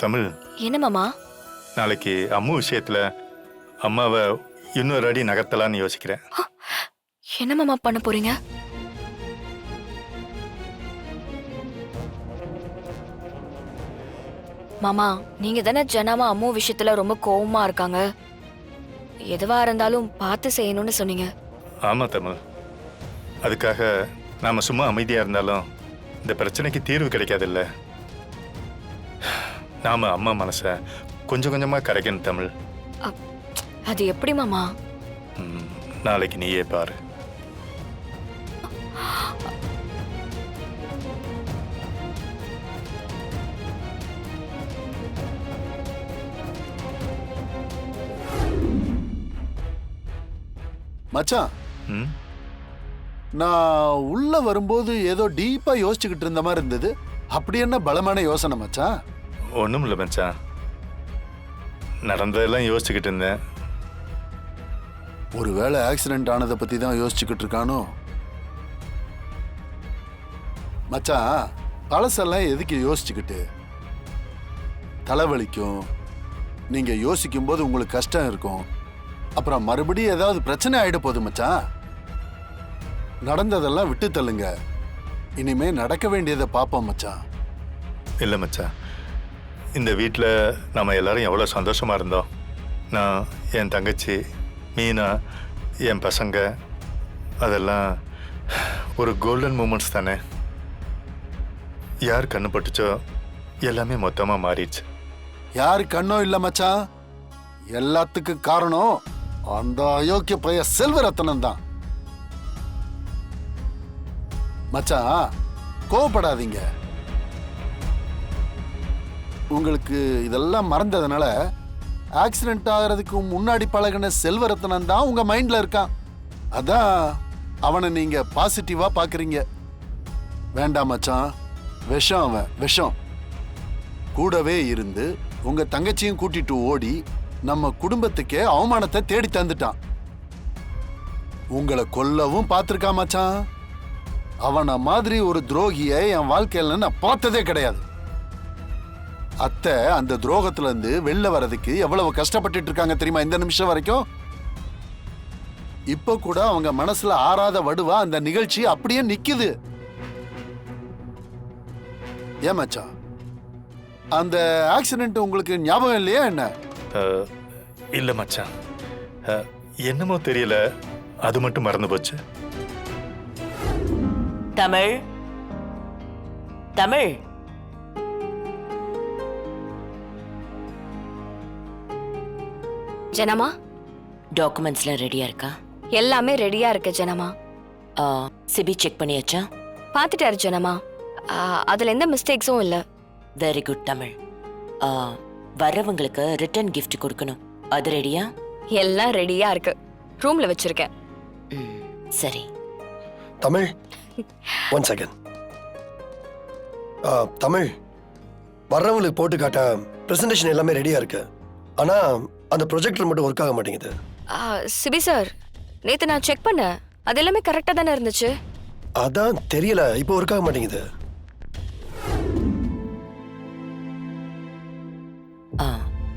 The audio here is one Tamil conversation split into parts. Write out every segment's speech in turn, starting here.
தமிழ், என்ன மாமா? நாளைக்கு அம்மு விஷயத்துல அம்மாவை இன்னொரு அடி நகர்த்தலான்னு யோசிக்கிறேன். என்ன மாமா பண்ண போறீங்க? மாமா, நீங்க தானே ஜனாமா அம்மு விஷயத்துல ரொம்ப கோவமா இருக்காங்க. எதுவா இருந்தாலும் பார்த்து செய்யணும்னு சொன்னீங்க. ஆமா தமிழ், அதுக்காக நாம சும்மா அமைதியா இருந்தாலும் இந்த பிரச்சனைக்கு தீர்வு கிடைக்காதுல்ல. நாம அம்மா மனசை கொஞ்சம் கொஞ்சமா கரைக்கணும் தமிழ். அது எப்படி மாமா? நாளைக்கு நீயே பாரு. மச்சான், நான் உள்ள வரும்போது ஏதோ டீப்பா யோசிச்சுக்கிட்டு இருந்த மாதிரி இருந்தது. அப்படி என்ன பலமான யோசனை மச்சான்? ஒன்றும் இல்லை மச்சான், நடந்ததெல்லாம் யோசிச்சுக்கிட்டு இருந்தேன். ஒருவேளை ஆக்சிடென்ட் ஆனதை பத்தி தான் யோசிச்சுக்கிட்டு இருக்கானோ? மச்சான், பழசெல்லாம் எதுக்கு யோசிச்சுக்கிட்டு? தலைவலிக்கும், நீங்க யோசிக்கும் போது உங்களுக்கு கஷ்டம் இருக்கும், அப்புறம் மறுபடியும் ஏதாவது பிரச்சனை ஆயிட போகுது மச்சான். நடந்ததெல்லாம் விட்டு தள்ளுங்க, இனிமே நடக்க வேண்டியதை பார்ப்போம் மச்சான். இல்லை மச்சான், இந்த வீட்டில் நம்ம எல்லாரும் எவ்வளோ சந்தோஷமாக இருந்தோம். நான், என் தங்கச்சி மீனா, என் பசங்க, அதெல்லாம் ஒரு கோல்டன் மூமெண்ட்ஸ் தானே. யார் கண்ணு பட்டுச்சோ எல்லாமே மொத்தமாக மாறிடுச்சு. யாரு கண்ணோ இல்லை மச்சான், எல்லாத்துக்கும் காரணம் அந்த அயோக்கிய பைய செல்வரத்னம் தான். மச்சான், கோவப்படாதீங்க. உங்களுக்கு இதெல்லாம் மறந்ததுனால ஆக்சிடென்ட் ஆகிறதுக்கு முன்னாடி பழகின செல்வரத்னம் தான் உங்க மைண்ட்ல இருக்கான். அதான் அவனை நீங்க பாசிட்டிவா பாக்குறீங்க. வேண்டாம் மச்சான், விஷம் அவன், விஷம். கூடவே இருந்து உங்க தங்கச்சியும் கூட்டிட்டு ஓடி நம்ம குடும்பத்துக்கே அவமானத்தை தேடி தந்துட்டான். உங்களை கொல்லவும் பார்த்திருக்கான் மச்சான். அவனை மாதிரி ஒரு துரோகியை என் வாழ்க்கையில நான் பார்த்ததே கிடையாது. அத்தை அந்த துரோகத்துல இருந்து வெளில வர்றதுக்கு எவ்வளவு கஷ்டப்பட்டு இருக்காங்க தெரியுமா இந்த நிமிஷம் வரைக்கும்? இப்ப கூட அவங்க மனசுல ஆறாத வடுவா அந்த நிகழ்ச்சி அப்படியே நிக்குது. ஏன் மச்சான், அந்த ஆக்சிடென்ட் உங்களுக்கு ஞாபகம் இல்லையா என்ன? இல்லை மச்சான், என்னமோ தெரியல, அது மட்டும் மறந்து போச்சு. தமிழ், தமிழ், ஜனமா, டாக்குமெண்ட்ஸ்லாம் ரெடியா இருக்கா? எல்லாமே ரெடியா இருக்கு ஜனமா. சிபி செக் பண்ணியாச்சா? பார்த்துட்டாரு ஜனமா. அதுல எந்த மிஸ்டேக்ஸும் இல்ல. Very good Tamil. வர்றவங்களுக்கு ரிட்டர்ன் கிஃப்ட் கொடுக்கணும், அது ரெடியா? எல்லாம் ரெடியா இருக்கு, ரூம்ல வச்சிருக்கேன். சரி தமிழ், ஒன் செகண்ட். தமிழ், வர்றவங்களுக்கு போட்டு காட்ட பிரசன்டேஷன் எல்லாமே ரெடியா இருக்கு. ஆனா அந்த ப்ரொஜெக்டர் மட்டும் ஒர்க் ஆக மாட்டேங்குது. சிபி சார், நேத்து நான் செக் பண்ணேன், அது எல்லாமே கரெக்டா தானே இருந்துச்சு. அதான் தெரியல, இப்போ ஒர்க் ஆக மாட்டேங்குது.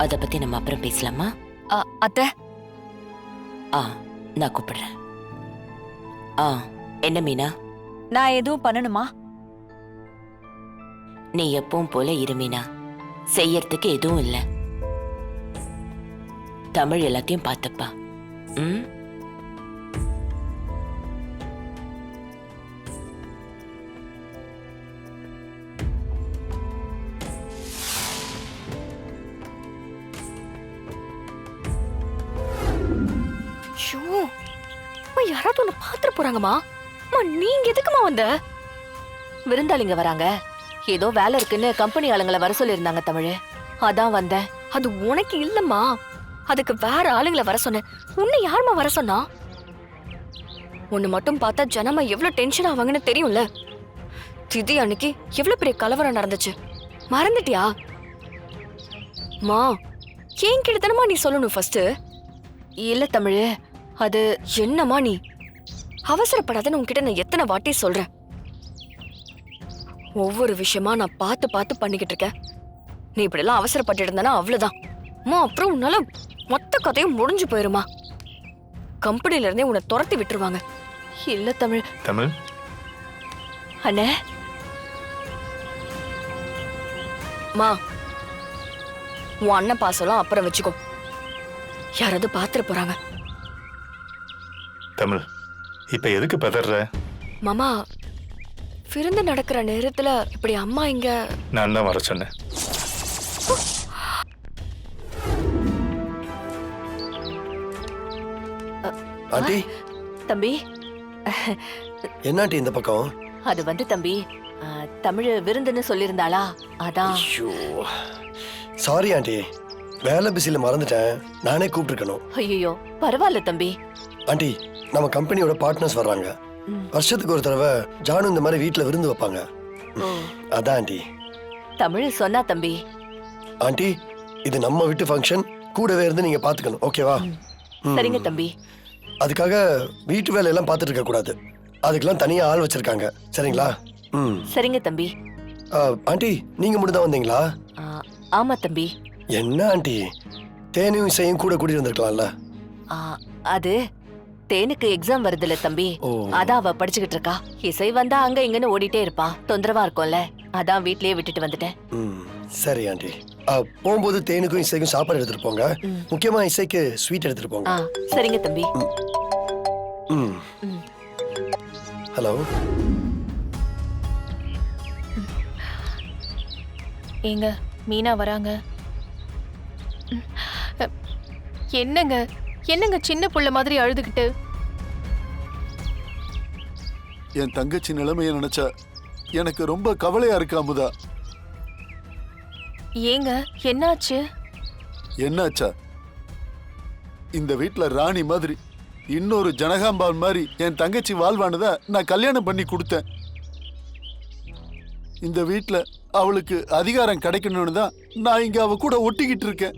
அத பத்தி நம்ம அப்புறம் பேசலாமா? அத்தை, நான் கூப்பிடுறேன். என்ன மீனா? நான் எதுவும் பண்ணணுமா? நீ எப்பவும் போல இரு மீனா, செய்யறதுக்கு எதுவும் இல்ல. தமிழ் எல்லாத்தையும் பார்த்தப்பா. யாராவது ஒண்ணு பாத்துட்டு போறாங்கம்மா. நீங்க எதுக்குமா வந்த? விருந்தாளிங்க வராங்க, ஏதோ வேலை இருக்குன்னு கம்பெனி ஆளுங்களை வர சொல்லியிருந்தாங்க தமிழ், அதான் வந்தேன். அது உனக்கு இல்லம்மா, அதுக்கு வேற ஆளுங்களை வர சொன்னேன். உன்னை யாருமா வர சொன்னா? உன்னை மட்டும் பார்த்தா ஜனமா எவ்வளவு டென்ஷன் ஆவாங்கன்னு தெரியும்ல. திதி அன்னைக்கு எவ்வளவு பெரிய கலவரம் நடந்துச்சு, மறந்துட்டியா? மா, ஏன் கிட்டத்தனமா நீ சொல்லணும் ஃபர்ஸ்ட். இல்ல தமிழ், அது என்னம்மா நீ அவசரப்படாதன்னு உன்கிட்ட நான் எத்தனை வாட்டி சொல்றேன். ஒவ்வொரு விஷயமா நான் பார்த்து பார்த்து பண்ணிக்கிட்டு இருக்கேன். நீ இப்படிலாம் அவசரப்பட்டு இருந்தானா அவ்வளவுதான். அம்மா அப்புறம் உன்னால மொத்த கதையும் முடிஞ்சு போயிருமா. கம்பெனில இருந்தே உன்னை துரத்தி விட்டுருவாங்க. இல்ல தமிழ். தமிழ், அண்ணே, மா உன் அண்ணன் பாசம்லாம் அப்புறம் வச்சுக்கோ. யாராவது பாத்துட்டு போறாங்க. தமிழ், இப்ப எதுக்கு பதற? மாமா விருந்து நடக்கிற நேரத்துல இப்படி அம்மா இங்க. நான் தான் வர சொன்னேன். ஆண்டி, தம்பி. என்ன ஆண்டி இந்த பக்கம்? அது வந்து தம்பி, தமிழ் விருந்துன்னு சொல்லியிருந்தாளா, அதான். ஐயோ, சாரி ஆண்டி, வேலை பிஸியில் மறந்துட்டேன். நானே கூப்பிட்டுருக்கணும். ஐயோ பரவாயில்ல தம்பி. ஆண்டி, நம்ம கம்பெனியோட பார்ட்னர்ஸ் வர்றாங்க. வருஷத்துக்கு ஒரு தடவை ஜானு இந்த மாதிரி வீட்டில் விருந்து வைப்பாங்க. அதான் ஆண்டி. தமிழ் சொன்னா தம்பி. ஆண்டி, இது நம்ம வீட்டு ஃபங்க்ஷன். கூடவே இருந்து நீங்க பாத்துக்கணும், ஓகேவா? சரிங்க தம்பி. அதுக்காக வீட்டு வேலையெல்லாம் பார்த்துட்டு இருக்க கூடாது. அதுக்கெல்லாம் தனியா ஆள் வச்சிருக்காங்க, சரிங்களா? சரிங்க தம்பி. ஆண்டி, நீங்க மட்டும் தான் வந்தீங்களா? ஆமா தம்பி. என்ன ஆண்டி, தேனையும் இசையும் கூட கூட்டிட்டு வந்திருக்கலாம்ல? அது தேனுக்கு எக்ஸாம் வருதுல்ல தம்பி, ஓ. அதான் அவ படிச்சுக்கிட்டு இருக்கா. இசை வந்தா அங்க இங்கன்னு ஓடிட்டே இருப்பா, தொந்தரவா இருக்கும்ல, அதான் வீட்லயே விட்டுட்டு வந்துட்டேன். சரி ஆண்டி. போகும்போது தேனுக்கும் இசைக்கும் சாப்பாடு எடுத்துட்டு போங்க. முக்கியமா இசைக்கு ஸ்வீட் எடுத்துட்டு போங்க. சரிங்க தம்பி. ஹலோ. ஏங்க மீனா வராங்க. என்னங்க என்னங்க சின்ன புள்ள மாதிரி அழுதுகிட்டு? என் தங்கச்சி நிலைமையை நினைச்சா எனக்கு ரொம்ப கவலையா இருக்கு அமுதா. ஏங்க என்னாச்சு? என்னாச்சா? இந்த வீட்ல ராணி மாதிரி இன்னொரு ஜனகாம்பாள் மாதிரி என் தங்கச்சி வாழ்வானதா நான் கல்யாணம் பண்ணி கொடுத்தேன். இந்த வீட்ல அவளுக்கு அதிகாரம் கிடைக்கணும்னு தான் நான் இங்க அவ கூட ஒட்டிக்கிட்டு இருக்கேன்.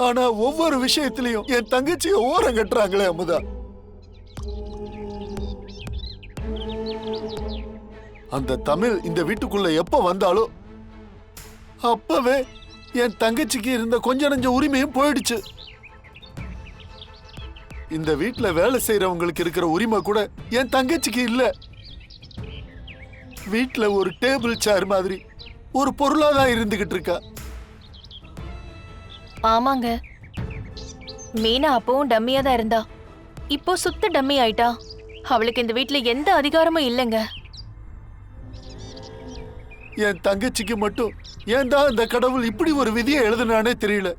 ஆனா ஒவ்வொரு விஷயத்திலையும் என் தங்கச்சியை ஓரம் கட்டுறாங்களே அமுதா. அந்த தமிழ் இந்த வீட்டுக்குள்ள எப்ப வந்தாலோ அப்பவே என் தங்கச்சிக்கு இருந்த கொஞ்ச நஞ்ச உரிமையும் போயிடுச்சு. இந்த வீட்டுல வேலை செய்யறவங்களுக்கு இருக்கிற உரிமை கூட என் தங்கச்சிக்கு இல்ல. வீட்டுல ஒரு டேபிள் சேர் மாதிரி ஒரு பொருளாதான் இருந்துகிட்டு இருக்கா. ஆமாங்க, மீனா அப்பவும் டம்மியா தான் இருந்தா, இப்போ சுத்த டம்மி ஆயிட்டா. அவளுக்கு இந்த வீட்ல எந்த அதிகாரமும் இல்லைங்க. என் தங்கச்சிக்கு மட்டும் ஏன் தான் இந்த கடவுள் இப்படி ஒரு விதியை எழுதுனானே தெரியல.